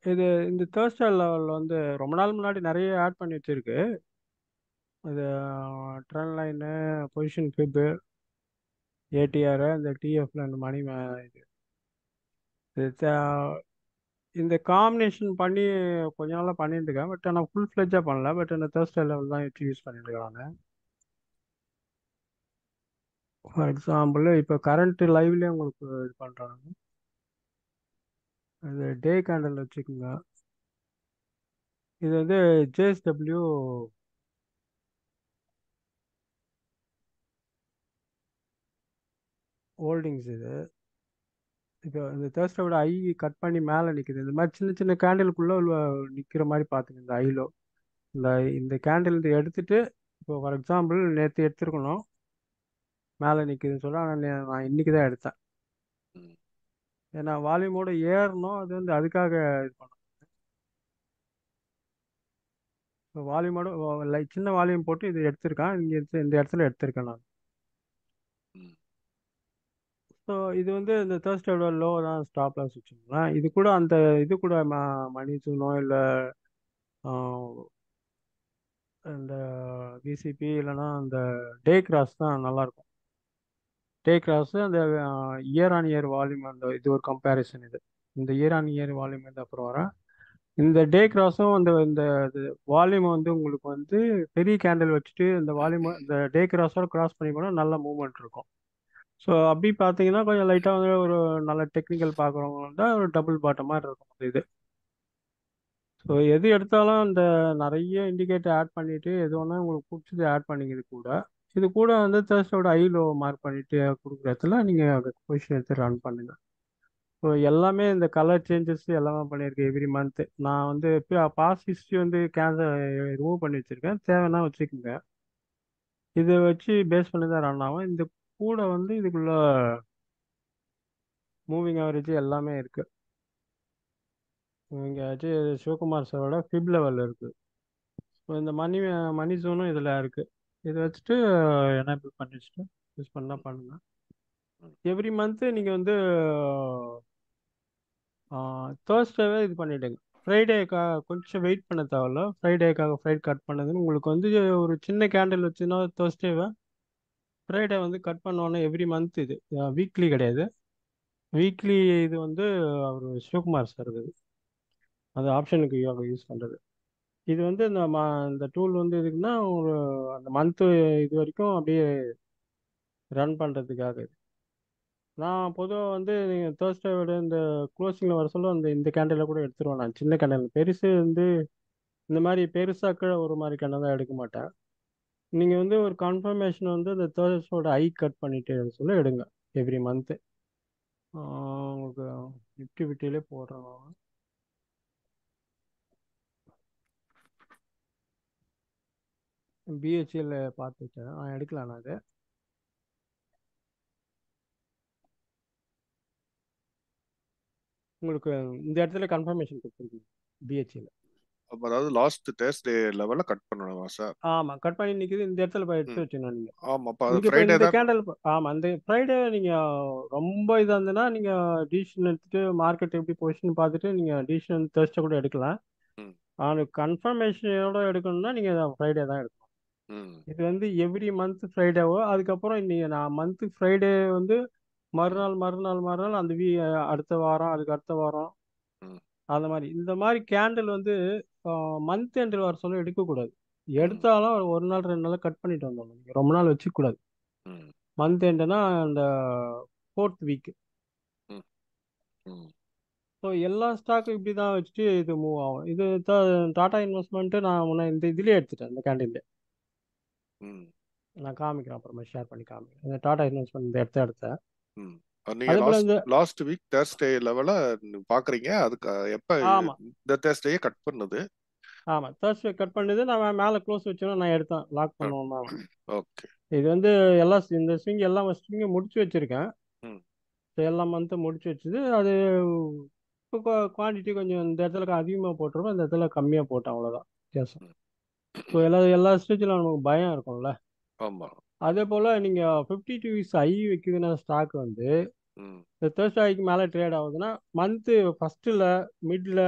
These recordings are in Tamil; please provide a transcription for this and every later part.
இது இந்த தேர்ஸ்டே லெவல் வந்து ரொம்ப நாள் முன்னாடி நிறைய ஆட் பண்ணி வச்சிருக்கு. இது ட்ரெண்ட் லைனு, பொசிஷன் ஃபிப்பு, ஏடிஆர், இந்த டிஎஃப்ல இந்த மணி இது இது இந்த காம்பினேஷன் பண்ணி கொஞ்ச நாளாக பண்ணிட்டு இருக்கேன். பட் ஆனால் ஃபுல் ஃப்ளெஜ்ஜாக பண்ணல. பட் இந்த தேர்ஸ்டே லெவல் தான் வச்சு யூஸ் பண்ணிட்டு இருக்காங்க. ஃபார் எக்ஸாம்பிள் இப்போ கரண்ட் லைவ்லேயே உங்களுக்கு இது பண்ணுறாங்க. இது டே கேண்டில் வச்சுக்கோங்க. இது வந்து ஜேஎஸ்டபிள்யூ ஹோல்டிங்ஸ். இது இப்போ இந்த தேர்ஸ்டோட ஐ கட் பண்ணி மேலே நிற்குது. இந்த மாதிரி சின்ன சின்ன கேண்டிலுக்குள்ளே நிற்கிற மாதிரி பார்த்துங்க. இந்த ஐலோ இந்த இந்த கேண்டில் எடுத்துட்டு இப்போ ஃபார் எக்ஸாம்பிள் நேற்று எடுத்துருக்கணும், மேலே நிற்குதுன்னு சொல்ல. ஆனால் நான் இன்னைக்கு தான் எடுத்தேன். ம். ஏன்னா வால்யூமோட ஏறணும். அது வந்து அதுக்காக இது பண்ணணும். இப்போ வால்யூமோட சின்ன வால்யூம் போட்டு இது எடுத்திருக்கேன். இங்கே இந்த இடத்துல எடுத்திருக்கேன் நான். ம். ஸோ இது வந்து இந்த தேர்ஸ்டோட லோ தான் ஸ்டாப் லாஸ் வச்சுக்கலாம். இது கூட அந்த இது கூட மணி சூனோ இல்லை இந்த விசிபி இல்லைன்னா அந்த டே கிராஸ் தான் நல்லாயிருக்கும். டே கிராஸ் அந்த இயர் ஆன் இயர் வால்யூம், அந்த இது ஒரு கம்பேரிசன். இது இந்த இயர் ஆன் இயர் வால்யூம் வந்து அப்புறம் வரேன். இந்த டே கிராஸும் அந்த இந்த வால்யூம் வந்து உங்களுக்கு வந்து பெரிய கேண்டில் வச்சுட்டு இந்த வால்யூம் இந்த டே கிராஸோட கிராஸ் பண்ணி போனால் நல்ல மூவ்மெண்ட் இருக்கும். ஸோ அப்படி பார்த்தீங்கன்னா கொஞ்சம் லைட்டாக வந்து ஒரு நல்ல டெக்னிக்கல் பார்க்குறவங்க தான் ஒரு டபுள் பாட்டம் மாதிரி இருக்கும் அந்த இது. ஸோ எது எடுத்தாலும் இந்த நிறைய இண்டிகேட்டர் ஆட் பண்ணிட்டு எது ஒன்றா உங்களுக்கு பிடிச்சது ஆட் பண்ணிக்கிறது கூட. இது கூட வந்து தேர்ஸ்டோட ஐ லோ மார்க் பண்ணிட்டு கொடுக்குற இடத்துல நீங்கள் பொசிஷன் எடுத்து ரன் பண்ணுங்க. ஸோ எல்லாமே இந்த கலர் சேஞ்சஸ் எல்லாமே பண்ணியிருக்கேன் எவ்ரி மந்த். நான் வந்து பாஸ் ஹிஸ்ட்ரி வந்து கேன்சல் ரிமூவ் பண்ணி வச்சுருக்கேன். தேவைன்னா வச்சுக்கோங்க. இதை வச்சு பேஸ் பண்ணி தான் ரன் ஆகும். இந்த கூட வந்து இதுக்குள்ள மூவிங் ஆவரேஜ் எல்லாமே இருக்கு. இங்கே வச்சு சிவகுமார் சாரோட ஃபிப் லெவல் இருக்கு. ஸோ இந்த மணி ஜோனும் இதில் இருக்கு. இதை வச்சுட்டு எனேபிள் பண்ணி வச்சுட்டு யூஸ் பண்ணால் பண்ணுங்க. ம். எவ்ரி மந்த்து நீங்கள் வந்து தேர்ஸ்டேவே இது பண்ணிவிடுங்க. ஃப்ரைடேக்காக கொஞ்சம் வெயிட் பண்ண தேவையில்ல. ஃப்ரைடேக்காக ஃப்ரைட் கட் பண்ணதுன்னு உங்களுக்கு வந்து ஒரு சின்ன கேண்டில் வச்சுன்னா தேர்ஸ்டேவை ஃப்ரைடே வந்து கட் பண்ணோன்னே எவ்ரி மந்த். இது வீக்லி கிடையாது. வீக்லி இது வந்து அவர் சிவகுமார் சார் இது அது ஆப்ஷனுக்கு யூஸ் பண்ணுறது. இது வந்து இந்த டூல் வந்து எதுக்குன்னா ஒரு அந்த மந்த்து இது வரைக்கும் அப்படியே ரன் பண்ணுறதுக்காக இது. நான் பொதுவாக வந்து நீங்கள் தேர்ஸ்டேவோட இந்த க்ளோசிங்கில் வர சொல்ல இந்த கேண்டில் கூட எடுத்துருவேன். நான் சின்ன கேண்டில் பெருசு வந்து இந்த மாதிரி பெருசாக்க ஒரு மாதிரி கேண்டில் தான் எடுக்க மாட்டேன். நீங்கள் வந்து ஒரு கன்ஃபர்மேஷன் வந்து இந்த தேர்ஸ்டோட ஐ கட் பண்ணிட்டு சொல்ல எடுங்க எவ்ரி மந்த்து. உங்களுக்கு நிஃப்டி விட்டியிலே போடுறேன் நான். பிஹெச்எல் பார்த்து வச்சேன், எடுக்கலாம் நான் அது. உங்களுக்கு இந்த இடத்துல கன்ஃபர்மேஷன் கொடுத்துருக்கீங்க பிஹெச்எல். அப்ப அதாவது லாஸ்ட் தேர்ஸ்டே லெவல்ல கட் பண்ணணுமா சார்? ஆமாம், கட் பண்ணி நிற்கிது. இந்த இடத்துல போய் எடுத்து ம். வச்சுக்கணும் நீங்கள். ஆமா, அப்ப அது இங்கே இப்போ ஃப்ரைடே இந்த தான். கேண்டல் ஆமாம், இந்த ஃப்ரைடே நீங்கள் ரொம்ப இதாக இருந்ததுன்னா நீங்கள் டிசிஷன் எடுத்துட்டு மார்க்கெட் எப்படி பொசிஷன் பார்த்துட்டு நீங்கள் டிசிஷன் தேர்ஸ்டே கூட எடுக்கலாம். ம். ஆனால் கன்ஃபர்மேஷனோட எடுக்கணும்னா நீங்கள் ஃப்ரைடே தான் எடுக்கணும். ம். இது வந்து எவ்ரி மந்த் ஃப்ரைடேவோ அதுக்கப்புறம் இன்னைக்கு நான் மந்த்து ஃப்ரைடே வந்து ம். மறுநாள் மறுநாள் மறுநாள் அந்த அடுத்த வாரம் அதுக்கு அடுத்த வாரம் ம். அந்த மாதிரி இந்த மாதிரி கேண்டில் வந்து மந்த் எண்டில் வர சொல்ல எடுக்கக்கூடாது. ம். எடுத்தாலும் ஒரு நாள் 2 நாள் கட் பண்ணிட்டு வந்துடணும். நீங்கள் ரொம்ப நாள் வச்சுக்கூடாது. ம். மந்த் எண்டுனா அந்த ஃபோர்த் வீக். ம். ம். ஸோ எல்லா ஸ்டாக்கும் இப்படி தான் வச்சுட்டு இது மூவ் ஆகும். இது டாடா இன்வெஸ்ட்மெண்ட்டு நான் முன்னே இந்த இதுலேயே எடுத்துட்டேன். இந்த கேண்டில்லே ம். நான் காமிக்கிறேன், அப்புறமா ஷேர் பண்ணி காமிக்கிறேன். இந்த டாடா இன்வெஸ்ட்மெண்ட் இந்த எடுத்தேன். ம். நீங்க அதே போல் லாஸ்ட் இந்த லாஸ்ட் வீக் தேர்ஸ்டே லெவல பாக்குறீங்க. அதுக்கு எப்ப ஆமாம் இந்த தேர்ஸ்டேயே கட் பண்ணுது? ஆமாம், தேர்ஸ்டே கட் பண்ணது. நான் மேலே க்ளோஸ் வச்சோன்னா நான் எடுத்தேன் லாக் பண்ணுவோம். ஓகே. இது வந்து எல்லாம் இந்த ஸ்விங் எல்லாம் ஸ்விங்கும் முடிச்சு வச்சிருக்கேன். ம். எல்லா மந்த்தும் முடிச்சு வச்சுது. அது இப்போ குவான்டிட்டி கொஞ்சம் இந்த இடத்துல அதிகமாக போட்டுருவோம், இந்த இடத்துல கம்மியாக போட்டேன், அவ்வளோதான் வித்தியாசம். ம். ஸோ எல்லா ஸ்டேஜில் நமக்கு பயம் இருக்கும்ல. ஆமா. அதே போல் நீங்கள் 52 வீக்ஸ் ஐ வைக்குதுன்னா ஸ்டாக் வந்து ம். இந்த தேர்ஸ்டே ஐக்கு மேலே ட்ரேட் ஆகுதுன்னா மந்த்து ஃபஸ்ட்டில் middle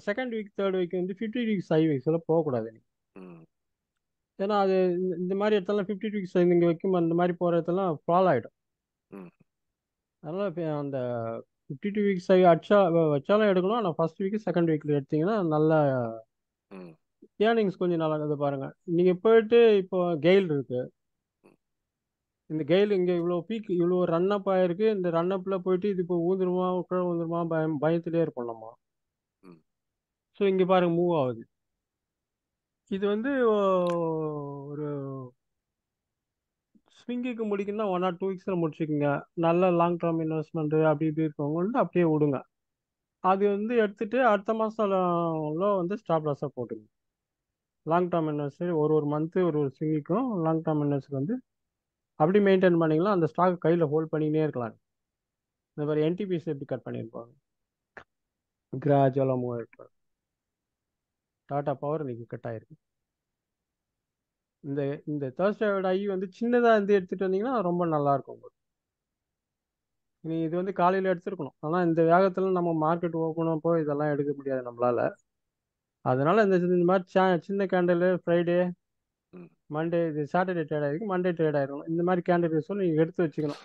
second week third week வந்து 50 வீக் சைவீக்ஸில் போகக்கூடாது நீங்கள். ம். ஏன்னா அது இந்த மாதிரி இடத்துல 50 வீக்ஸ் நீங்கள் வைக்கும் அந்த மாதிரி போகிற இடத்துலாம் ஃபால் ஆகிடும். ம். அதனால் அந்த 52 வீக்ஸ் அடிச்சா வச்சாலும் எடுக்கணும். ஆனால் ஃபர்ஸ்ட் வீக் செகண்ட் வீக்கில் எடுத்தீங்கன்னா நல்ல ம். ஏர்னிங்ஸ் கொஞ்சம் நல்லா இருக்குது பாருங்கள். நீங்கள் போயிட்டு இப்போ கெயில் இருக்கு. இந்த கெயில் இங்கே இவ்வளோ பீக் இவ்வளோ ரன் அப் ஆயிருக்கு. இந்த ரன் அப்பில் போயிட்டு இது இப்போ ஊந்துருமா கீழே ஊந்துருமா பயத்திலே இருப்போம் நம்ம. ம். ஸோ இங்கே பாருங்க மூவ் ஆகுது. இது வந்து ஒரு ஸ்விங்குக்கு முடிக்கணும்னா 1 or 2 வீக்ஸில் முடிச்சுக்குங்க. நல்ல லாங் டேர்ம் இன்வெஸ்ட்மெண்ட் அப்படி இப்படி இருக்கவங்கள்ட்ட அப்படியே விடுங்க. அது வந்து எடுத்துட்டு அடுத்த மாதம் வந்து ஸ்டாப் லாஸாக போட்டுங்க. லாங் டேர்ம் இன்வெஸ்டர் ஒரு மந்த்து ஒரு ஸ்விங்குக்கும் லாங் டேர்ம் இன்வெஸ்டர் வந்து அப்படி மெயின்டைன் பண்ணிக்கலாம். அந்த ஸ்டாக் கையில் ஹோல்ட் பண்ணிக்கினே இருக்கலாம். இந்த மாதிரி என்டிபிசி எப்படி கட் பண்ணியிருப்பாங்க, கிராஜுவலாக மூவ் ஆகிட்டு. டாடா பவர் இன்னைக்கு கட் ஆயிருக்கு. இந்த இந்த தேர்ஸ்டேவோட ஐ வந்து சின்னதாக இருந்து எடுத்துகிட்டு வந்தீங்கன்னா ரொம்ப நல்லாயிருக்கும் உங்களுக்கு. நீ இது வந்து காலையில் எடுத்துருக்கணும். ஆனால் இந்த வேகத்தில் நம்ம மார்க்கெட் ஓப்பன் அப்போ இதெல்லாம் எடுக்க முடியாது நம்மளால. அதனால இந்த மாதிரி சின்ன கேண்டில் ஃப்ரைடே ம். மண்டே இது சாட்டர்டே ட்ரேட் ஆகிருக்கு, மண்டே ட்ரேட் ஆகிருக்கும். இந்த மாதிரி கேண்டில் சொல்லி நீங்கள் எடுத்து வச்சுக்கணும்.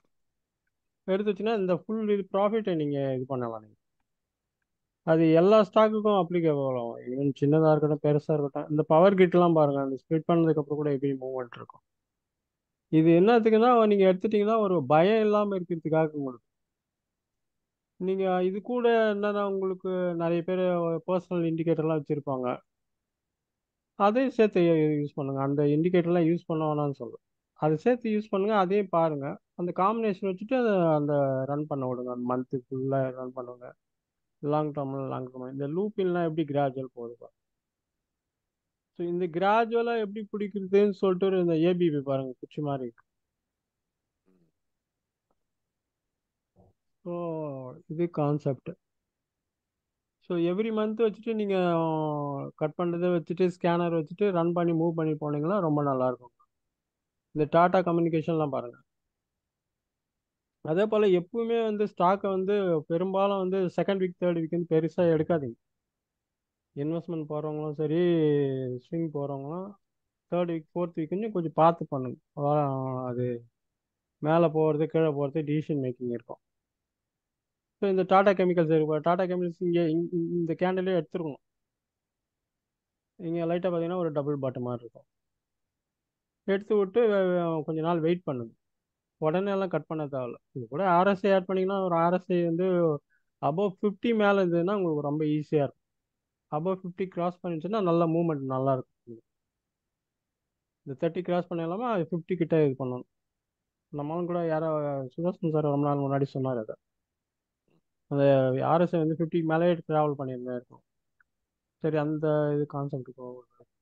எடுத்து வச்சுன்னா இந்த ஃபுல் இது ப்ராஃபிட்டை நீங்கள் இது பண்ணலாம். நீங்கள் அது எல்லா ஸ்டாக்குக்கும் அப்ளிகேபிள் ஆகும். ஈவன் சின்னதாக இருக்கட்டும் பெருசாக இருக்கட்டும். இந்த பவர் கிட்லாம் பாருங்கள், அந்த ஸ்ப்ளிட் பண்ணதுக்கப்புறம் கூட எப்படி மூவ்மெண்ட் இருக்கும். இது என்னத்துக்குன்னா நீங்கள் எடுத்துட்டிங்கன்னா ஒரு பயம் இல்லாமல் இருக்கிறதுக்காக உங்களுக்கு. நீங்கள் இது கூட என்னன்னா உங்களுக்கு நிறைய பேர் பர்சனல் இண்டிகேட்டர்லாம் வச்சுருப்பாங்க. அதையும் சேர்த்து யூஸ் பண்ணுங்கள். அந்த இண்டிகேட்டர்லாம் யூஸ் பண்ண வேணாம்னு சொல்லுங்கள். அதை சேர்த்து யூஸ் பண்ணுங்கள். அதையும் பாருங்கள். அந்த காம்பினேஷன் வச்சுட்டு அதை அந்த ரன் பண்ண விடுங்க. அந்த மந்த்து ஃபுல்லாக ரன் பண்ணுங்க. லாங் டேர்ம் இந்த லூப்பின்லாம் எப்படி கிராஜுவல் போகுது. ஸோ இந்த கிராஜுவலாக எப்படி பிடிக்கிறதுன்னு சொல்லிட்டு இந்த ஏபிபி பாருங்கள், குச்சி மாதிரி இருக்கு. ஸோ இது கான்செப்ட். ஸோ எவ்ரி மந்த் வச்சுட்டு நீங்கள் கட் பண்ணுறதை வச்சுட்டு ஸ்கேனர் வச்சுட்டு ரன் பண்ணி மூவ் பண்ணி போனீங்கன்னா ரொம்ப நல்லாயிருக்கும். இந்த டாடா கம்யூனிகேஷன்லாம் பாருங்கள். அதே போல் எப்பவுமே வந்து ஸ்டாக்கை வந்து பெரும்பாலும் வந்து செகண்ட் வீக் தேர்ட் வீக் வந்து பெருசாக எடுக்காதீங்க. இன்வெஸ்ட்மெண்ட் போகிறவங்களும் சரி, ஸ்விங் போகிறவங்களும் தேர்ட் வீக் ஃபோர்த் வீக்குன்னு கொஞ்சம் பார்த்து பண்ணுங்க. அது மேலே போகிறது கீழே போகிறது டிசிஷன் மேக்கிங் இருக்கும். ஸோ இந்த டாடா கெமிக்கல்ஸ் இருக்கு. டாடா கெமிக்கல்ஸ் இங்கே இந்த கேண்டிலே எடுத்துருக்கணும். இங்கே லைட்டாக பார்த்தீங்கன்னா ஒரு டபுள் பாட்டம் மாதிரி இருக்கும். எடுத்து விட்டு கொஞ்ச நாள் வெயிட் பண்ணுங்க. உடனே எல்லாம் கட் பண்ண தேவையில்ல. இது கூட ஆர்எஸ்ஐ ஆட் பண்ணிங்கன்னா ஒரு ஆர்எஸ்ஐ வந்து அபவ் 50 மேலே இருந்ததுன்னா உங்களுக்கு ரொம்ப ஈஸியாக இருக்கும். அபவ் 50 கிராஸ் பண்ணிச்சுன்னா நல்ல மூவ்மெண்ட் நல்லா இருக்கும். இந்த 30 கிராஸ் பண்ண இல்லாமல் அது 50 கிட்ட இது பண்ணணும். நம்மளும் கூட யாரோ சுதர்ஷன் சார் ரொம்ப நாள் முன்னாடி சொன்னார் அதை. அந்த ஆர்எஸ்ஐ வந்து 50 மேலே ட்ராவல் பண்ணியிருந்தா இருக்கும். சரி, அந்த இது கான்செப்ட்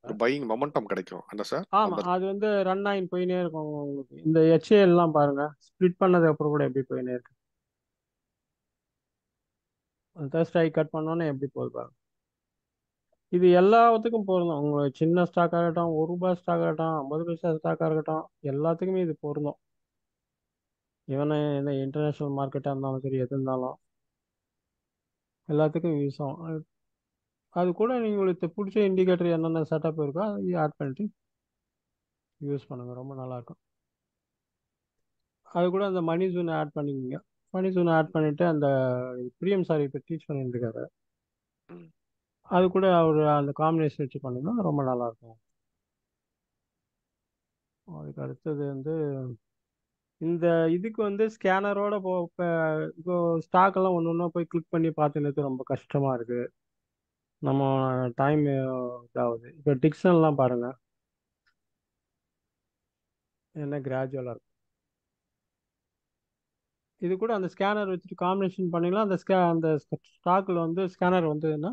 ஒரு பையிங் மொமெண்டம் கிடைக்கும் என்ன சார்? அந்த ஆமாம், அது வந்து ரன் ஆகி போயினே இருக்கும் உங்களுக்கு. இந்த ஹெச்ஏஎல்லாம் பாருங்கள், ஸ்ப்ளிட் பண்ணதுக்கு அப்புறம் கூட எப்படி போயினே இருக்கு. தேர்ஸ்ட் ஐ கட் பண்ணோன்னே எப்படி போகுது பாருங்க. இது எல்லாத்துக்கும் பொருந்தும். உங்களுக்கு சின்ன ஸ்டாக்காக இருக்கட்டும், ₹1 ஸ்டாக்காக இருக்கட்டும், 50 பைசா ஸ்டாக்காக இருக்கட்டும், எல்லாத்துக்குமே இது பொருந்தும். ஈவன் இந்த இன்டர்நேஷ்னல் மார்க்கெட்டாக இருந்தாலும் சரி, எது இருந்தாலும் எல்லாத்துக்கும் யூஸ் ஆகும். அது கூட நீங்கள் உங்களுக்கு பிடிச்ச இண்டிகேட்டர் என்னென்ன செட்டப் இருக்கோ அதை ஆட் பண்ணிட்டு யூஸ் பண்ணுங்கள். ரொம்ப நல்லாயிருக்கும். அது கூட அந்த மணி ஜூன் ஆட் பண்ணிக்கோங்க. மணி ஜூன் ஆட் பண்ணிவிட்டு அந்த பிரியம் சார் இப்போ டீச் பண்ணிட்டு இருக்காரு. ம். அது கூட அவர் அந்த காம்பினேஷன் வச்சு பண்ணிங்கன்னா ரொம்ப நல்லாயிருக்கும். அதுக்கு அடுத்தது வந்து இந்த இதுக்கு வந்து ஸ்கேனரோட இப்போ ஸ்டாக்கெல்லாம் ஒன்று ஒன்றா போய் கிளிக் பண்ணி பார்த்துன்னு ரொம்ப கஷ்டமாக இருக்குது. நம்ம டைம் இதாகுது. இப்போ டிக்சன்லாம் பாருங்கள், என்ன கிராஜுவலாக இருக்கும். இது கூட அந்த ஸ்கேனர் வச்சுட்டு காம்பினேஷன் பண்ணிக்கலாம். அந்த ஸ்டாக்கில் வந்து ஸ்கேனர் வந்ததுன்னா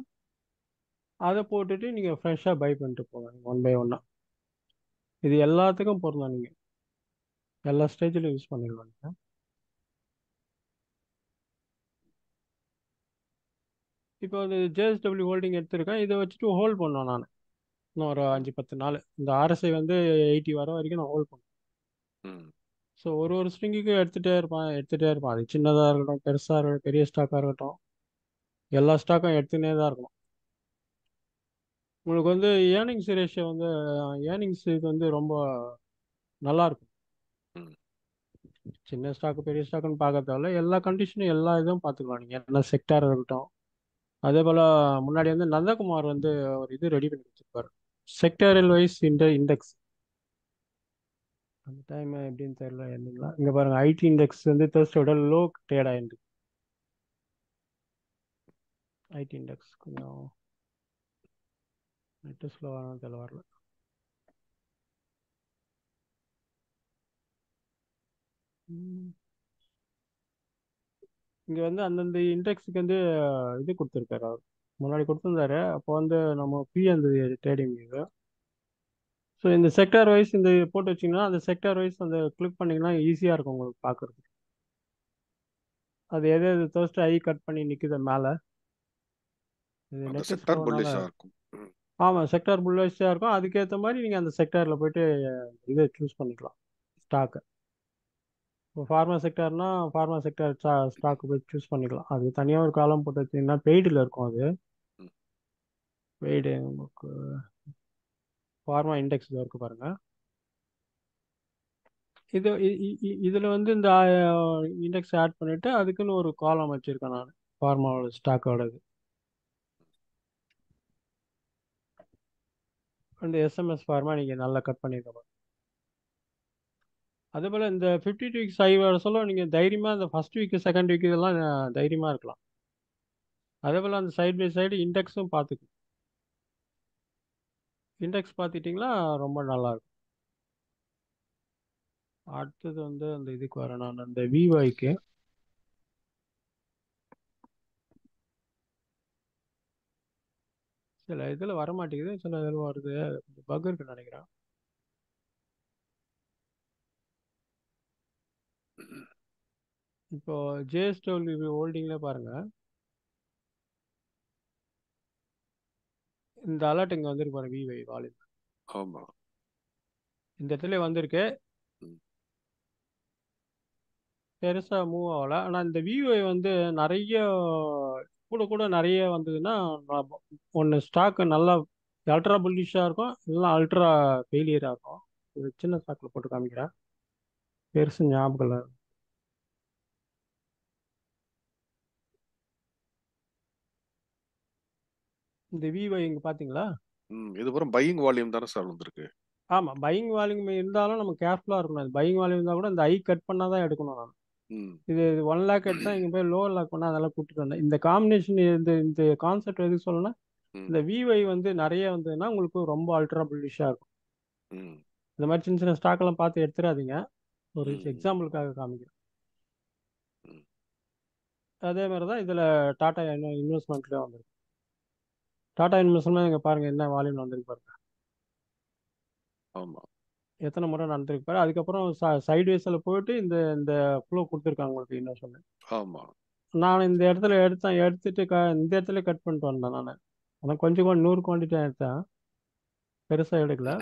அதை போட்டுட்டு நீங்கள் ஃப்ரெஷ்ஷாக பை பண்ணிட்டு போங்க ஒன் பை ஒன்னாக. இது எல்லாத்துக்கும் பொருந்தும். நீங்கள் எல்லா ஸ்டேஜ்லையும் யூஸ் பண்ணிக்கலாம். இப்போ வந்து ஜேஎஸ்டபிள்யூ ஹோல்டிங் எடுத்திருக்கேன். இதை வச்சுட்டு ஹோல்ட் பண்ணுவேன் நான் இன்னும் ஒரு ம். 5-10 நாள். இந்த ஆர்எஸ்ஐ வந்து 80 வர வரைக்கும் நான் ஹோல்ட் பண்ணுவேன். ம். ஸோ ஒரு ஸ்ட்ரிங்குக்கு எடுத்துகிட்டே இருப்பான். அது சின்னதாக இருக்கட்டும், பெருசாக இருக்கட்டும், பெரிய ஸ்டாக்காக இருக்கட்டும், எல்லா ஸ்டாக்கும் எடுத்துனே தான் இருக்கணும். உங்களுக்கு வந்து ஏர்னிங்ஸ் ரேஷியோ வந்து ஏர்னிங்ஸ் இது வந்து ரொம்ப நல்லா இருக்கும். ம். சின்ன ஸ்டாக் பெரிய ஸ்டாக்னு பார்க்க தேவையில்ல, எல்லா கண்டிஷனும் எல்லா இதுவும் பார்த்துக்கலாம் நீங்கள், என்ன செக்டார் இருக்கட்டும். அதே போல் முன்னாடி வந்து நந்தகுமார் வந்து ஒரு இது ரெடி பண்ணி வச்சிருப்பாரு, செக்டாரல் வைஸ் இண்டெக்ஸ். அந்த டைம் எப்படின்னு தெரியல இல்லைங்களா. இங்கே பாருங்க, ஐடி இண்டெக்ஸ் வந்து தேர்ஸ்டோட லோ ட்ரேட் ஆயிருக்கு. ஐடி இண்டெக்ஸ் கொஞ்சம் நெட்டு ஸ்லோவான தெரியல, வரல. இங்கே வந்து அந்தந்த இண்டெக்ஸுக்கு வந்து இது கொடுத்துருக்காரு அவர், முன்னாடி கொடுத்துருந்தாரு. அப்போ வந்து நம்ம ஃப்ரீ அந்த ட்ரேடிங் இது. ஸோ இந்த செக்டார் வைஸ் இந்த போட்டு வச்சிங்கன்னா, அந்த செக்டார் வைஸ் அந்த கிளிக் பண்ணிங்கன்னா ஈஸியாக இருக்கும் உங்களுக்கு பார்க்குறதுக்கு. அது எது எது ஃபர்ஸ்ட் ஐ கட் பண்ணி நிற்குது மேலே, இது அந்த நெட்டு செக்டார் ஸ்லோனால. புல்லிஷா இருக்கும். ம். ஆமாம், செக்டார் புல்லிஷாக இருக்கும். அதுக்கேற்ற மாதிரி நீங்கள் அந்த செக்டாரில் போயிட்டு இதை சூஸ் பண்ணிக்கலாம் ஸ்டாக்கை. இப்போ ஃபார்மா செக்டார்னா ஃபார்மா செக்டார் ஸ்டாக்கு போய் சூஸ் பண்ணிக்கலாம். அது தனியாக ஒரு காலம் போட்டு வச்சிங்கன்னா பெய்டில் இருக்கும் அது. ம். பெய்டு உங்களுக்கு ஃபார்மா இண்டெக்ஸ் இருக்கு பாருங்க. இது இதில் வந்து இந்த இண்டெக்ஸ் ஆட் பண்ணிவிட்டு அதுக்குன்னு ஒரு காலம் வச்சுருக்கேன் நான், ஃபார்மாவோட ஸ்டாக்கோட இது. அந்த எஸ்எம்எஸ் ஃபார்மா நீங்கள் நல்லா கட் பண்ணியிருக்க. அதே போல் இந்த 52 வீக்ஸ் ஐ வர சொல்ல நீங்கள் தைரியமாக இந்த ஃபர்ஸ்ட் வீக் செகண்ட் வீக் இதெல்லாம் தைரியமாக இருக்கலாம். அதே போல் அந்த சைடு பை சைடு இண்டெக்ஸும் பார்த்துக்கணும். இண்டெக்ஸ் பார்த்துட்டிங்களா ரொம்ப நல்லாயிருக்கும். அடுத்தது வந்து அந்த இதுக்கு வரேன் நான், அந்த விஒய்க்கு. சில இதில் வர மாட்டேங்குது, சில இதில் வருது, கொஞ்சம் பக் இருக்குன்னு நினைக்கிறேன். இப்போ ஜேஎஸ்டபிள்யூ ஹோல்டிங்ல பாருங்க, இந்த அலர்ட் இங்கே வந்திருக்கு பாருங்க, விஒய் வால்யூம் ஆமா. இந்த இடத்துல வந்திருக்கு. ம். பெருசாக மூவ் ஆகலை. ஆனால் இந்த விஒய் வந்து நிறைய கூட கூட நிறைய வந்ததுன்னா ஒன்று ஸ்டாக்கு நல்லா அல்ட்ரா புல்லிஷாக இருக்கும், இல்லைன்னா அல்ட்ரா ஃபெயிலியராக இருக்கும். இது சின்ன ஸ்டாக்கில் போட்டு காமிக்கிறேன், பெருசு ஞாபகம் இல்லை. இந்த விஒய் இங்கே பார்த்தீங்களா. இது பூரா பையிங் வால்யூம் தானே சார் வந்திருக்கு? ஆமாம், பையிங் வால்யூம் இருந்தாலும் நம்ம கேர்ஃபுல்லாக இருக்கணும். அது பையிங் வால்யூம் இருந்தால் கூட இந்த ஐ கட் பண்ணால் தான் எடுக்கணும் நான். ம். இது 1 லேக் எடுத்தால் இங்கே போய் லோவர் லேக் பண்ணால் அதெல்லாம் கூட்டிட்டு வந்தேன். இந்த காம்பினேஷன் இந்த இந்த கான்செப்ட் எதுக்கு சொல்லணும்னா, ம். இந்த விஒய் வந்து நிறைய வந்ததுன்னா உங்களுக்கு ரொம்ப அல்ட்ரா புல்லிஷாக இருக்கும். ம். இந்த மாதிரி சின்ன சின்ன ஸ்டாக்கெல்லாம் பார்த்து எடுத்துடாதீங்க. ஒரு ம். எக்ஸாம்பிளுக்காக காமிக்கிறேன். ம். அதே மாதிரி தான் இதில் டாடா இன்வெஸ்ட்மெண்ட்லேயே வந்திருக்கு. டாடா இன்வெஸ்ட்மெண்ட் இங்கே பாருங்கள் என்ன வால்யூம் வந்திருக்கு பாருங்க, ஆமா. எத்தனை முறை நடந்திருக்கு பாரு. அதுக்கப்புறம் சைட்வேஸில் போயிட்டு இந்த இந்த ஃப்ளோ கொடுத்துருக்காங்க உங்களுக்கு இன்வெஸ்ட்மெண்ட். ஆமா. நான் இந்த இடத்துல எடுத்துட்டு இந்த இடத்துல கட் பண்ணிட்டு வந்தேன் நான். ஆனால் கொஞ்சம் 100 குவான்டிட்டி எடுத்தேன், பெருசாக எடுக்கல.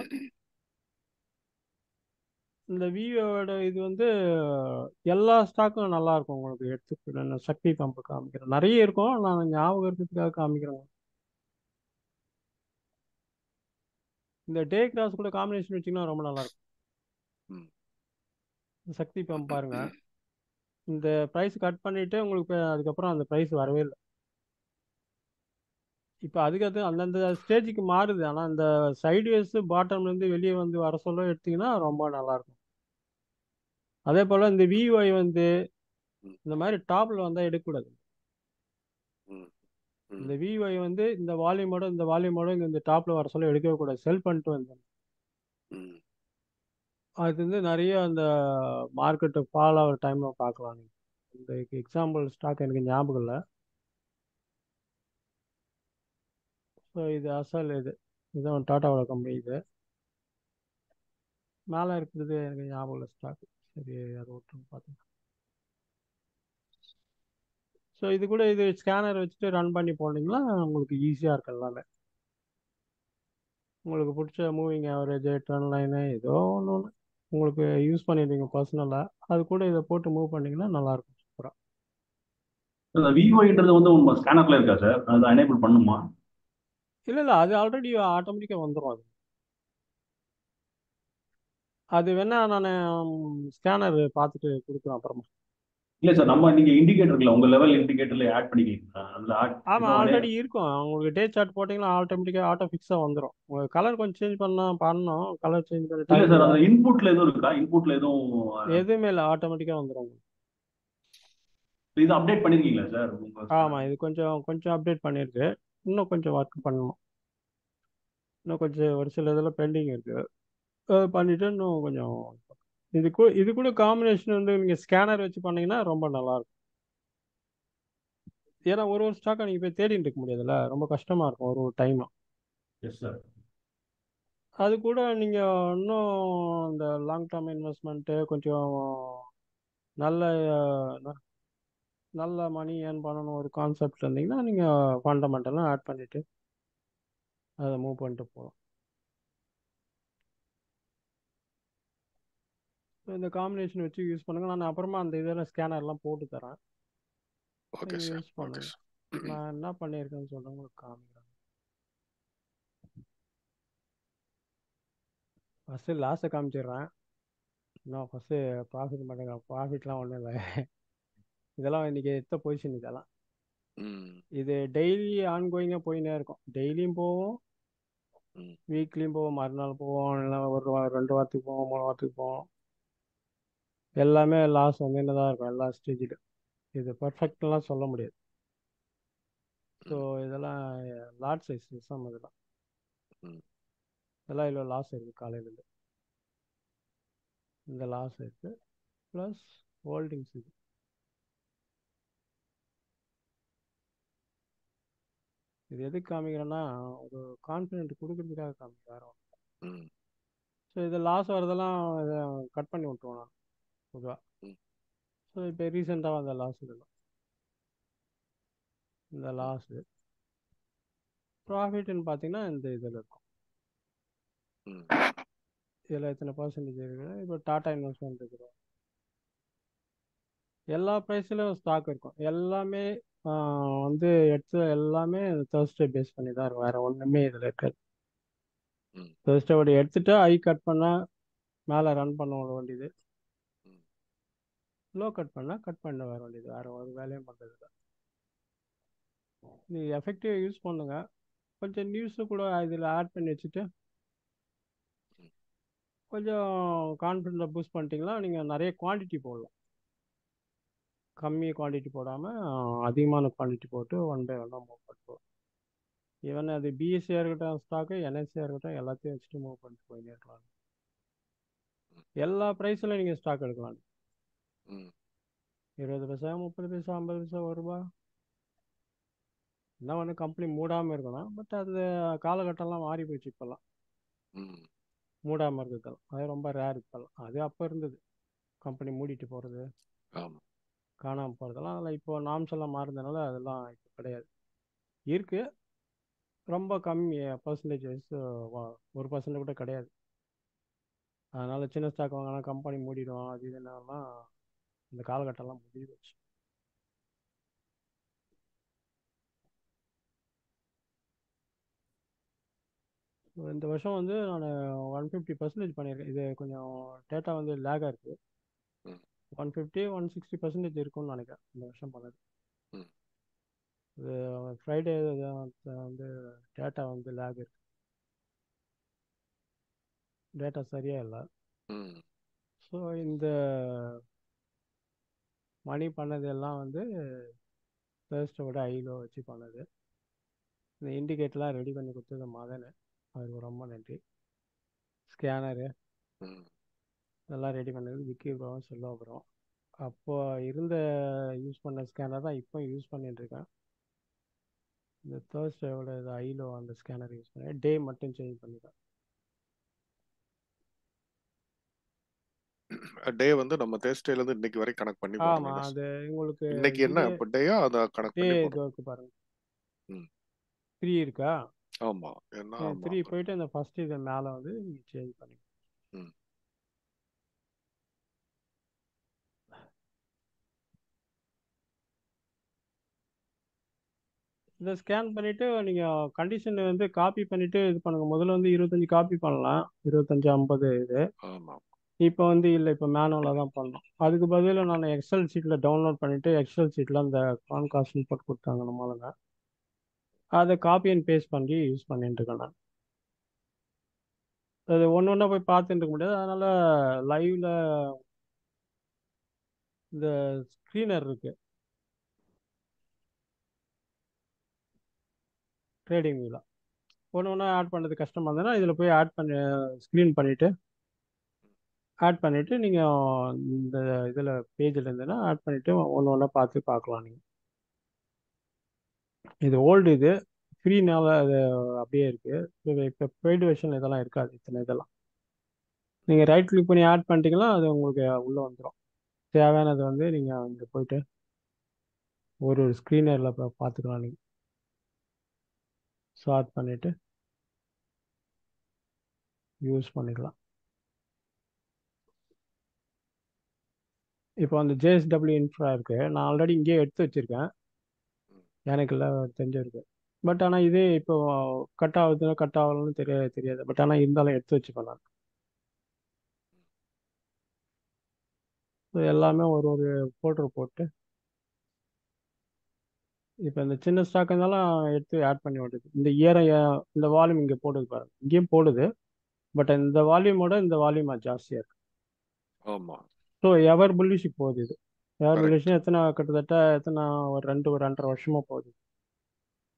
இந்த விவோட இது வந்து எல்லா ஸ்டாக்கும் நல்லா இருக்கும் உங்களுக்கு. எடுத்துக்கிட்டு சக்தி பம்பு காமிக்கிறேன், நிறைய இருக்கும், நான் ஞாபகம் இருக்கிறதுக்காக காமிக்கிறேன். இந்த டே கிராஸ் கூட காம்பினேஷன் வச்சிங்கன்னா ரொம்ப நல்லா இருக்கும். ம். சக்தி பம்ப் பாருங்க, இந்த ப்ரைஸ் கட் பண்ணிட்டு உங்களுக்கு அதுக்கப்புறம் அந்த ப்ரைஸ் வரவே இல்லை. இப்போ அதுக்கு அந்தந்த ஸ்டேஜுக்கு மாறுது. ஆனால் அந்த சைட்வேஸ் பாட்டம்லேருந்து வெளியே வந்து வர சொல்ல எடுத்தீங்கன்னா ரொம்ப நல்லா இருக்கும். அதே போல் இந்த விஒய் வந்து ம். இந்த மாதிரி டாப்ல வந்தால் எடுக்கக்கூடாது. ம். ம். இந்த விஒய் வந்து இந்த வால்யூமோட இங்கே இந்த டாப்ல வர சொல்ல எடுக்கவே கூடாது, செல் பண்ணிட்டு வந்தேன். ம். அது வந்து நிறைய அந்த மார்க்கெட்டு ஃபால் ஆகிற டைமில் பார்க்கலாம் நீங்கள். இந்த எக்ஸாம்பிள் ஸ்டாக் எனக்கு ஞாபகம் இல்லை. ஸோ இது அசல் இதுதான் டாட்டாவோட கம்பெனி. இது மேலே இருக்கிறது எனக்கு ஞாபகம் இல்லை ஸ்டாக். சரி, அதை விட்டு பார்த்தீங்கன்னா, ஸோ இது கூட இது ஸ்கேனர் வச்சுட்டு ரன் பண்ணி போனீங்கன்னா உங்களுக்கு ஈஸியாக இருக்கும் எல்லாமே. உங்களுக்கு பிடிச்ச மூவிங் ஆவரேஜ், ட்ரெண்ட் லைனு, ஏதோ ஒன்று உங்களுக்கு யூஸ் பண்ணிடுவீங்க பர்சனலாக, அது கூட இதை போட்டு மூவ் பண்ணிங்கன்னா நல்லாயிருக்கும் சூப்பராக. இந்த விவோன்றது வந்து உங்க ஸ்கேனர்ல இருக்கா சார்? அதை எனேபிள் பண்ணுமா? இல்லை இல்லை, அது ஆல்ரெடி ஆட்டோமேட்டிக்காக வந்துடும். அது வேணா நான் ஸ்கேனர் பார்த்துட்டு கொடுக்குறேன் அப்புறமா. இல்ல சார், நம்ம நீங்க இண்டிகேட்டர்ல உங்க லெவல் இண்டிகேட்டர்ல ஆட் பண்ணிக்கிறீங்களா? அதுல ஆட் ஆமாம், பண்ண உடனே ஆல்ரெடி இருக்கும். உங்களுக்கு டே சார்ட் போட்டிங்கன்னா ஆட்டோமேட்டிக்காக ஆட்டோ ஃபிக்ஸாக வந்துடும். உங்கள் கலர் கொஞ்சம் சேஞ்ச் பண்ணணும், கலர் சேஞ்ச் பண்ண இல்ல டைம் சார், அதுல ஆகும். இன்புட்ல எதுவும் இருக்கா? இன்புட்ல எதுவும் எதுவுமே இல்லை, ஆட்டோமேட்டிக்காக வந்துடும். இது அப்டேட் பண்ணிருக்கீங்களா சார் உங்க ஆமாம், ஸ்கேனர்? இது கொஞ்சம் கொஞ்சம் அப்டேட் பண்ணியிருக்கு. இன்னும் கொஞ்சம் ஒர்க் பண்ணணும். இன்னும் கொஞ்சம் ஒரு சில இதில் பெண்டிங் இருக்குது. பண்ணிவிட்டு இன்னும் கொஞ்சம் இது கூட காம்பினேஷன் வந்து நீங்கள் ஸ்கேனர் வச்சு பண்ணீங்கன்னா ரொம்ப நல்லாயிருக்கும். ஏன்னா ஒரு ஒரு ஸ்டாக்கை நீங்கள் போய் தேடிட்டு இருக்க முடியாதுல்ல, ரொம்ப கஷ்டமாக இருக்கும் ஒரு ஒரு டைம். Yes sir. அது கூட நீங்கள் இன்னும் இந்த லாங் டேர்ம் இன்வெஸ்ட்மெண்ட்டு கொஞ்சம் நல்ல நல்ல மணி ஏர்ன் பண்ணணும் ஒரு கான்செப்ட் இருந்தீங்கன்னா நீங்கள் ஃபண்டமெண்டலாக ஆட் பண்ணிவிட்டு அதை மூவ் பண்ணிட்டு போகலாம். இந்த காம்பினேஷன் வச்சு யூஸ் பண்ணுங்கள். நான் அப்புறமா அந்த இதில் ஸ்கேனர்லாம் போட்டு தரேன், ஓகே நீங்கள் சார். யூஸ் ஓகே பண்ணுங்கள். சார். நான் என்ன பண்ணியிருக்கேன்னு சொல்கிறேன் உங்களுக்கு காமிக்கிறேன். ஃபஸ்ட்டு லாஸை காமிச்சிடுறேன். இன்னும் ஃபஸ்ட்டு ப்ராஃபிட் பண்ணுங்க. ப்ராஃபிட்லாம் ஒன்றும் இல்லை. இதெல்லாம் இன்றைக்கி எத்த பொசிஷன் இதெல்லாம். ம். இது டெய்லி ஆன்கோயிங்காக போயின்னே இருக்கும். டெய்லியும் போவோம், ம். வீக்லியும் போவோம், மறுநாள் போவோம், இல்லைன்னா ஒரு 2 வாரத்துக்கு போவோம், 3 வாரத்துக்கு போவோம். எல்லாமே லாஸ் வந்துன்னு தான் இருக்கும் எல்லா ஸ்டேஜிலும். இது பர்ஃபெக்ட்லாம் சொல்ல முடியாது. ஸோ ம். இதெல்லாம் லாட் சைஸ் சிஸ்டம். இதெல்லாம் ம். இதெல்லாம் இவ்வளோ லாஸ் இருக்குது காலையிலேருந்து. இந்த லாஸ் இருக்குது ப்ளஸ் ஹோல்டிங்ஸ். இது எதுக்கு காமிக்கிறேன்னா ஒரு கான்ஃபிடென்ட் கொடுக்கறதுக்காக காமிக்கிறேன். ம். ஸோ இது லாஸ் வரதெல்லாம் இதை கட் பண்ணி விட்ருவோம் நான் பொதுவாக. ம். ஸோ இப்போ ரீசெண்டாக வந்த லாஸ் இதெல்லாம். இந்த ம். லாஸு ப்ராஃபிட்னு பார்த்தீங்கன்னா இந்த இதில் இருக்கும். ம். இதில் எத்தனை பர்சன்டேஜ் இருக்குது. இப்போ டாடா இன்வெஸ்ட்மெண்ட் இருக்கிறோம். எல்லா ப்ரைஸ்லையும் ஸ்டாக் இருக்கும். எல்லாமே வந்து எடுத்து எல்லாமே தேர்ஸ்டே பேஸ் பண்ணி தான் இருக்கும். வேறு ஒன்றுமே இதில் இருக்காது. ம். தேர்ஸ்டே எடுத்துகிட்டு ஐ கட் பண்ணால் மேலே ரன் பண்ண விட வேண்டியது, ம். லோ கட் பண்ணால் கட் பண்ண வர வேண்டியது. வேறு ஒரு வேலையும் பண்ணுறது இல்லை. நீங்கள் எஃபெக்டிவாக யூஸ் பண்ணுங்க. கொஞ்சம் நியூஸு கூட இதில் ஆட் பண்ணி வச்சுட்டு கொஞ்சம் கான்ஃபிடென்ட்டாக பூஸ்ட் பண்ணிட்டீங்கன்னா நீங்கள் நிறைய குவான்டிட்டி போடலாம். கம்மி குவான்டிட்டி போடாமல் அதிகமான குவான்டிட்டி போட்டு ஒன் பை ஒன்னாக மூவ் பண்ணிட்டு ஈவன் அது பிஎஸ்சியாக இருக்கட்டும், ஸ்டாக்கு என்எஸ்சியாக இருக்கட்டும், எல்லாத்தையும் வச்சுட்டு மூவ் பண்ணிட்டு போயிட்டே இருக்கலாம். எல்லா ப்ரைஸ்லையும் நீங்கள் ஸ்டாக் எடுக்கலாம். ம். 20 பைசா, 30 பைசா, 50 பைசா, ₹1. என்ன ஒன்று கம்பெனி மூடாமல் இருக்கணும். பட் அது காலகட்டம்லாம் மாறி போச்சு. இப்போல்லாம் ம். மூடாமல் இருக்கிறதெல்லாம் அது ரொம்ப ரேர். இப்போல்லாம் அது அப்போ இருந்தது, கம்பெனி மூடிட்டு போகிறது, ஆமா. காணாமல் போகிறதெல்லாம். அதில் இப்போ நாம்ஸ் எல்லாம் மாறுறதுனால அதெல்லாம் இப்போ கிடையாது. இருக்குது, ரொம்ப கம்மி பர்சன்டேஜ் வைஸ். 1% கூட கிடையாது. அதனால் சின்ன ஸ்டாக் வாங்கினா கம்பெனி மூடிடும், அது இதுனாலாம் இந்த காலகட்டம்லாம் முடிஞ்சு போச்சு. இந்த வருஷம் வந்து நான் 150% பண்ணியிருக்கேன். இது கொஞ்சம் டேட்டா வந்து லேகாக இருக்குது. ம். 150 160% இருக்கும்னு நினைக்கிறேன் இந்த வருஷம் பண்ணது. ம். இது ஃப்ரைடே வந்து டேட்டா வந்து லேக் இருக்கு, டேட்டா சரியாக இல்லை. ம். ஸோ இந்த மணி பண்ணது எல்லாம் வந்து தேர்ஸ்டோட ஐலோ வச்சு பண்ணது. இந்த இண்டிகேட்டர்லாம் ரெடி பண்ணி கொடுத்தது மதன், அவருக்கு ரொம்ப நன்றி. ஸ்கேனரு ம். இதெல்லாம் ரெடி பண்ணது விக்கி ப்ரோவும் செல்வா ப்ரோ. அப்போ இருந்த யூஸ் பண்ண ஸ்கேனர் தான் இப்போ யூஸ் பண்ணிட்டு இருக்கேன். இந்த தேர்ஸ்டேவோட இது ஐலோ அந்த ஸ்கேனர் யூஸ் பண்ணேன். டே மட்டும் சேஞ்ச் பண்ணிட்டேன். டே வந்து நம்ம தேர்ஸ்டேல இருந்து இன்னைக்கு வரை கணக்கு பண்ணி ஆமாம், போடணும். அது உங்களுக்கு இன்னைக்கு என்ன இதுவே இப்போ டேயோ அதை கணக்கு டே பண்ணி இது போடணும். இருக்கு பாருங்க, ம். 3 இருக்கா. ஆமா. என்ன? ஆமா. 3 போயிட்டு அந்த ஃபர்ஸ்ட் இது மேலே வந்து நீங்கள் சேஞ்ச் பண்ணி. ம். இதை ஸ்கேன் பண்ணிவிட்டு நீங்கள் கண்டிஷன் வந்து காப்பி பண்ணிவிட்டு இது பண்ணுங்க. முதல்ல வந்து 25 காப்பி பண்ணலாம், 25 50 இது. ஆமா. இப்போ வந்து இல்லை, இப்போ மேனுவலாக தான் பண்ணணும். அதுக்கு பதிலாக நான் எக்ஸல் ஷீட்டில் டவுன்லோட் பண்ணிவிட்டு எக்ஸல் ஷீட்டில் அந்த கான்காஸ்ட் இன்புட் கொடுத்தாங்க நம்மளுங்க, அதை காப்பி அண்ட் பேஸ்ட் பண்ணி யூஸ் பண்ணிட்டு இருக்கேன் நான். அது ஒன்று ஒன்றா போய் பார்த்துட்டு இருக்க முடியாது, அதனால் லைவில் இந்த ஸ்க்ரீனர் இருக்குது ட்ரேடிங் வியூவில். ஒன்று ஒன்றா ஆட் பண்ணுறது கஷ்டமாக இருந்ததுன்னா இதில் போய் ஆட் பண்ணி ஸ்க்ரீன் பண்ணிவிட்டு நீங்கள் இந்த இதில் பேஜில் இருந்ததுன்னா ஆட் பண்ணிவிட்டு ஒன்று ஒன்றா பார்க்கலாம் நீங்கள். இது ஓல்டு, இது ஃப்ரீனால அது அப்படியே இருக்குது. இப்போ பெய்டு வெர்ஷன் இதெல்லாம் இருக்காது, இத்தனை இதெல்லாம். நீங்கள் ரைட் கிளிக் பண்ணி ஆட் பண்ணிட்டீங்கன்னா அது உங்களுக்கு உள்ளே வந்துடும். தேவையானது வந்து நீங்கள் இங்கே போயிட்டு ஒரு ஸ்க்ரீனரில் பார்த்துக்கலாம். நீங்கள் ஷார்ட் பண்ணிவிட்டு யூஸ் பண்ணிக்கலாம். இப்போ அந்த ஜேஎஸ்டபிள்யூ இன்ஃப்ரா இருக்குது, நான் ஆல்ரெடி இங்கேயே எடுத்து வச்சுருக்கேன், எனக்கு இல்லை தெரிஞ்சிருக்கு. பட் ஆனால் இதே இப்போ கட் ஆகுதுன்னா கட் ஆகலன்னு தெரியாது. பட் ஆனால் இருந்தாலும் எடுத்து வச்சுப்பேன் நான். எல்லாமே ஒரு ஒரு ஃபோல்டர் போட்டு இப்போ இந்த சின்ன ஸ்டாக் இருந்தாலும் எடுத்து ஆட் பண்ணி விடுது. இந்த இயரை இந்த வால்யூம் இங்கே போடுது பாருங்க, இங்கேயும் போடுது. பட் இந்த வால்யூமோட இந்த வால்யூம் ஜாஸ்தியாக இருக்குது. ஆமா. ஸோ எவர் புல்லிஷிப் போகுது. இது எவர் கரெக்ட். புல்லிஷ்னா கிட்டத்தட்ட ஒரு 2-2.5 வருஷமாக போகுது.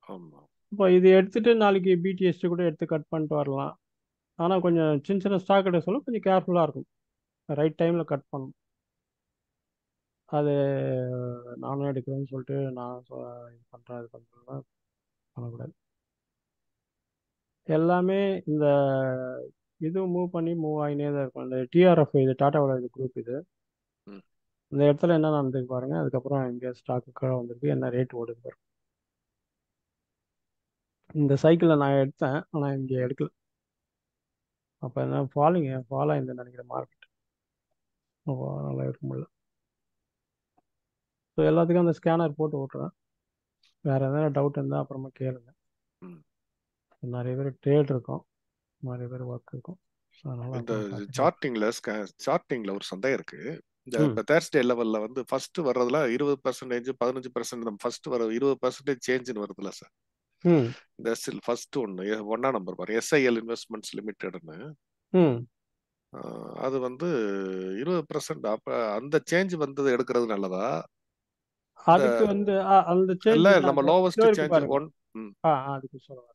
ஆமா. இப்போ இது எடுத்துட்டு நாளைக்கு பிடிஎஸ்டி கூட எடுத்து கட் பண்ணிட்டு வரலாம். ஆனால் கொஞ்சம் சின்ன சின்ன ஸ்டாக் எடுக்க சொல்ல கொஞ்சம் கேர்ஃபுல்லாக இருக்கும், ரைட் டைமில் கட் பண்ணணும். அது நானும் எடுக்கிறேன்னு சொல்லிட்டு நான் இது பண்ணுறேன் பண்ணக்கூடாது. எல்லாமே இந்த இது மூவ் ஆகினே தான் இருக்கும். இந்த டிஆர்எஃப், இது டாட்டாவோட இது குரூப், இது ம். இந்த இடத்துல என்ன நடந்திருக்கு பாருங்க. அதுக்கப்புறம் இங்கே ஸ்டாக்கு கீழே வந்திருக்கு, என்ன ரேட் ஓடுது பாருங்க. இந்த சைக்கிளில் நான் எடுத்தேன், ஆனால் இங்கே எடுக்கல. அப்போ என்ன ஃபாலோ ஆயிருந்தேன் நினைக்கிறேன் மார்க்கெட். நல்லா இருக்க முடியல. ஸோ எல்லாத்துக்கும் அந்த ஸ்கேனர் போட்டு விட்றேன். வேறு எதாவது டவுட் இருந்தால் அப்புறமா கேளுங்க. ம். நிறைய பேர் ட்ரேட் இருக்கும், நிறைய பேர் ஒர்க் இருக்கும். ஸோ அதனால் இந்த அப்புறம் பார்த்துக்கலாம். சார்ட்டிங்ல ஒரு சந்தேகம் இருக்கு. இந்த ம் இப்போ தேர்ஸ்டே லெவல்ல வந்து ஃபர்ஸ்ட் வர்றதுல 20%, 15% நம்ம ஃபர்ஸ்ட் வர 20% சேஞ்சுன்னு வருதுல்ல சார். ம் இந்த ஃபர்ஸ்ட் ஒன்னா நம்பர் பாரு, எஸ்ஐஎல் இன்வெஸ்ட்மெண்ட்ஸ் லிமிடெட்னு. ம் அது வந்து 20%. அப்ப அந்த சேஞ்ச் வந்தது எடுக்கிறது நல்லதா? அதுக்கு வந்து அந்த இல்ல சேஞ்ச் நம்ம தான் லோவஸ்ட் இருக்கு சேஞ்ச் பாருங்க. அதுக்கு சொல்லுவாங்க.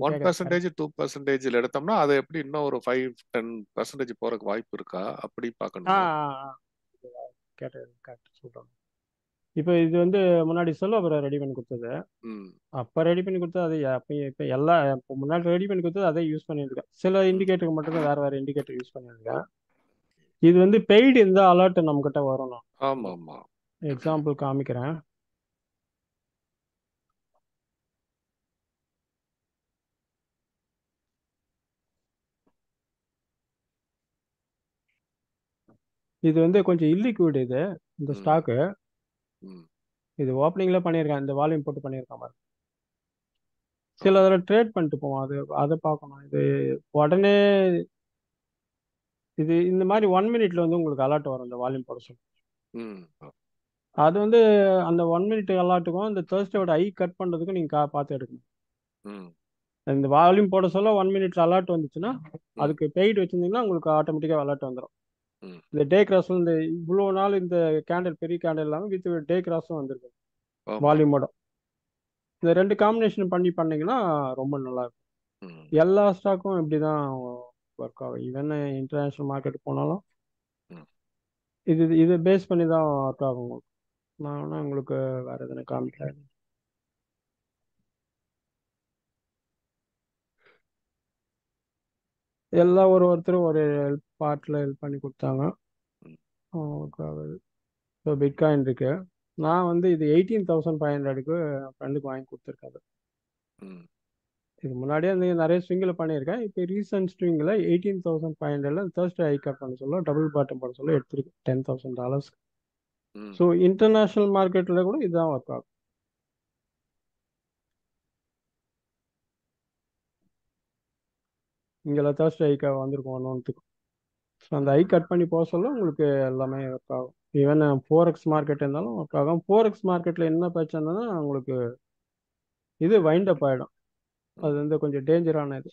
1%, 2% எடுத்தோம்னா அதை எப்படி இன்னும் ஒரு 5-10% போறதுக்கு வாய்ப்பு இருக்கா? அப்படி பார்க்கணுமா? கரெக்ட் சொல்றாங்க. இப்போ இது வந்து முன்னாடி செல்வபுரம் ரெடி பண்ணி கொடுத்தது. ம். அப்போ ரெடி பண்ணி கொடுத்தது அது இப்போ எல்லாம் இப்போ முன்னாடி ரெடி பண்ணி கொடுத்தது அதை யூஸ் பண்ணியிருக்கேன். சில இண்டிகேட்டருக்கு மட்டும்தான் வேறு இண்டிகேட்டர் யூஸ் பண்ணியிருக்கேன். இது வந்து பெய்டு இந்த அலர்ட் நம்மக்கிட்ட வரணும். ஆமா ஆமா. எக்ஸாம்பிள் காமிக்கிறேன். இது வந்து கொஞ்சம் இல்லிக்விட் இது, இந்த ஸ்டாக்கு. இது ஓப்பனிங்ல பண்ணியிருக்கேன், இந்த வால்யூம் போட்டு பண்ணியிருக்கேன் பாருங்க. சில அதில் ட்ரேட் பண்ணிட்டு போவோம், அதை பார்க்கணும். இது உடனே இது இந்த மாதிரி 1 மினிட்ல வந்து உங்களுக்கு அலர்ட் வரும், இந்த வால்யூம் போட சொல்லி. அது வந்து அந்த 1 மினிட் அலர்ட்டுக்கும் இந்த தேர்ஸ்டேவோட ஐ கட் பண்ணுறதுக்கும் நீங்கள் பார்த்து எடுக்கணும். இந்த வால்யூம் போட சொல்ல 1 மினிட்ல அலர்ட் வந்துச்சுன்னா அதுக்கு பெய்டு வச்சிருந்தீங்கன்னா உங்களுக்கு ஆட்டோமேட்டிக்காக அலர்ட் வந்துடும். இந்த டே கிராஸ் இந்த இவ்வளோ நாள் இந்த கேண்டில் பெரிய கேண்டில் இல்லாமல் வித் டே கிராஸும் வந்திருக்கு வால்யூமோட. இந்த 2 காம்பினேஷன் பண்ணீங்கன்னா ரொம்ப நல்லா இருக்கும். எல்லா ஸ்டாக்கும் இப்படி தான் ஒர்க் ஆகும். ஈவன் இன்டர்நேஷ்னல் மார்க்கெட் போனாலும் இது பேஸ் பண்ணி தான் ஒர்க் ஆகும். நான் வேணா உங்களுக்கு வேற எதனா காமிக்கிறேன். எல்லாம் ஒருத்தரும் ஒரு பார்ட்டில் ஹெல்ப் பண்ணி கொடுத்தாங்க. ஸோ பிட்காயின் இருக்கு. நான் வந்து இது 18,500க்கு ஃப்ரெண்டுக்கு வாங்கி கொடுத்துருக்காரு. இது முன்னாடியே நிறைய ஸ்விங்கில் பண்ணியிருக்கேன். இப்போ ரீசன்ட் ஸ்விங்கில் 18,500ல தேர்ஸ்டே ஐ கட் பண்ண சொல்ல டபுள் பாட்டம் பண்ண சொல்ல எடுத்துருக்கு $10,000. ஸோ இன்டர்நேஷ்னல் மார்க்கெட்டில் கூட இதுதான் ஒர்க் ஆகும். இங்கே தேர்ஸ்டே ஐக்காக வந்திருக்கும் 1 month. ஸோ அந்த ஐ கட் பண்ணி போக சொல்ல உங்களுக்கு எல்லாமே ஒர்க் ஆகும். ஈவன் ஃபோரெக்ஸ் மார்க்கெட் இருந்தாலும் ஒர்க் ஆகும். ஃபோரெக்ஸ் மார்க்கெட்டில் என்ன பிரச்சனைனா உங்களுக்கு இது வைண்ட் அப் ஆகிடும். அது வந்து கொஞ்சம் டேஞ்சரான இது.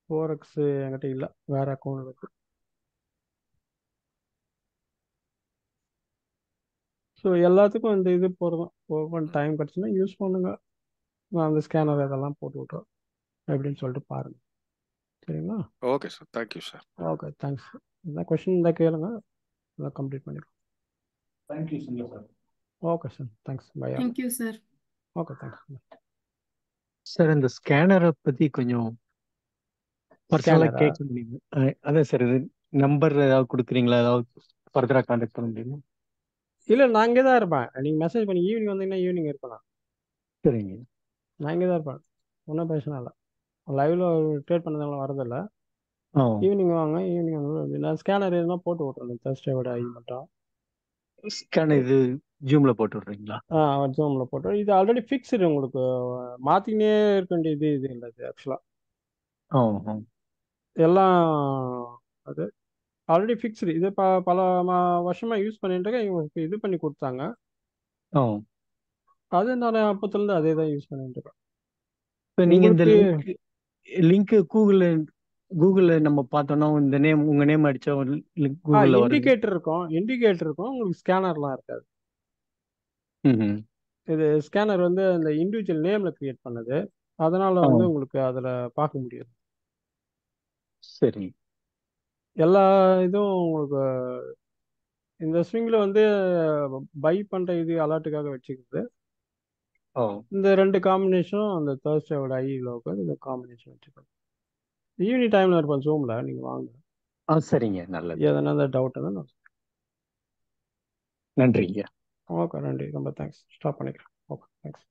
ஃபோரெக்ஸ் என்கிட்ட இல்லை, வேற அக்கௌண்ட் இருக்கு. ஸோ எல்லாத்துக்கும் இந்த இது போகிறதும் ஓப்பன் டைம் கிடச்சுன்னா யூஸ் பண்ணுங்க. நான் அந்த ஸ்கேனர் இதெல்லாம் போட்டு விட்றேன் எப்படின்னு சொல்லிட்டு பாருங்க. சரிங்களா? Okay sir, thank you sir. Okay, thanks. என்ன கொஸ்டின் இருந்தால் கேளுங்க, அதான் கம்ப்ளீட் பண்ணிடுறோம். Thank you sir. Okay sir, thanks. Bye. Thank you sir. Okay, thanks. Sir இந்த ஸ்கேனரை பத்தி கொஞ்சம் பர்சனலா ஸ்கேனரா? கேட்க முடியுமா? அதான் சார், இது நம்பர் ஏதாவது கொடுக்குறீங்களா? ஏதாவது ஃபர்தரா கான்டாக்ட் பண்ண முடியுமா? இல்லை, நான் இங்கே தான் இருப்பேன். நீங்கள் மெசேஜ் பண்ணி ஈவினிங் வந்தீங்கன்னா ஈவினிங் இருப்பேன். சரிங்க. நான் இங்கே தான் இருப்பேன், ஒன்றும் பிரச்சனை இல்லை. லைவ்ல ட்ரேட் பண்ணதெல்லாம் வரதில்லை. ஆ ஈவினிங் வாங்க, ஈவினிங் வந்து நான் ஸ்கேனர் எதுனா போட்டு விட்றேன். தேர்ஸ்டேவோட ஐ மட்டும். ஸ்கேன் இது ஜூம்ல போட்டு விடுறீங்களா? ஜூமில் போட்டு இது ஆல்ரெடி ஃபிக்ஸ்டு. உங்களுக்கு மாற்றிக்கினே இருக்க வேண்டிய இது இல்லை. இது ஆக்சுவலாக ஆ ஆ. எல்லாம் அது ஆல்ரெடி ஃபிக்ஸ்டு. இது பல வருஷமாக யூஸ் பண்ணிட்டு இருக்கேன். இவங்களுக்கு இது பண்ணி கொடுத்தாங்க. ஆ அது நான் அப்போத்துலேருந்து அதே தான் யூஸ் பண்ணிட்டு இருக்கேன். இப்போ நீங்க இந்த உங்களுக்கு லிங்க் கூகுள்ல நம்ம பார்த்தோம்னா இந்த நேம், உங்க நேம் அடிச்சா கூகுள்ல வருது. இண்டிகேட்டர் இருக்கும், உங்களுக்கு ஸ்கேனர்லாம் இருக்காது. ம். இது ஸ்கேனர் வந்து அந்த இண்டிவிஜுவல் நேமில் கிரியேட் பண்ணது, அதனால ஆ வந்து உங்களுக்கு அதில் பார்க்க முடியாது. சரி. எல்லா இதுவும் உங்களுக்கு இந்த ஸ்விங்கில் வந்து பை பண்ணுற இது அலர்ட்டுக்காக வச்சுக்கிறது. ஓ இந்த 2 காம்பினேஷனும் அந்த தேர்ஸ்டேவோட ஐயில் உட்காந்து இந்த காம்பினேஷன் வச்சுக்கோங்க. ஈவினிங் டைமில் இருப்பேன் ஜூமில், நீங்கள் வாங்க. சரிங்க, நல்லது. எதனா அந்த டவுட் தான். நன்றிங்க. ஓகே, நன்றி, ரொம்ப தேங்க்ஸ். ஸ்டாப் பண்ணிக்கிறேன். Okay, thanks.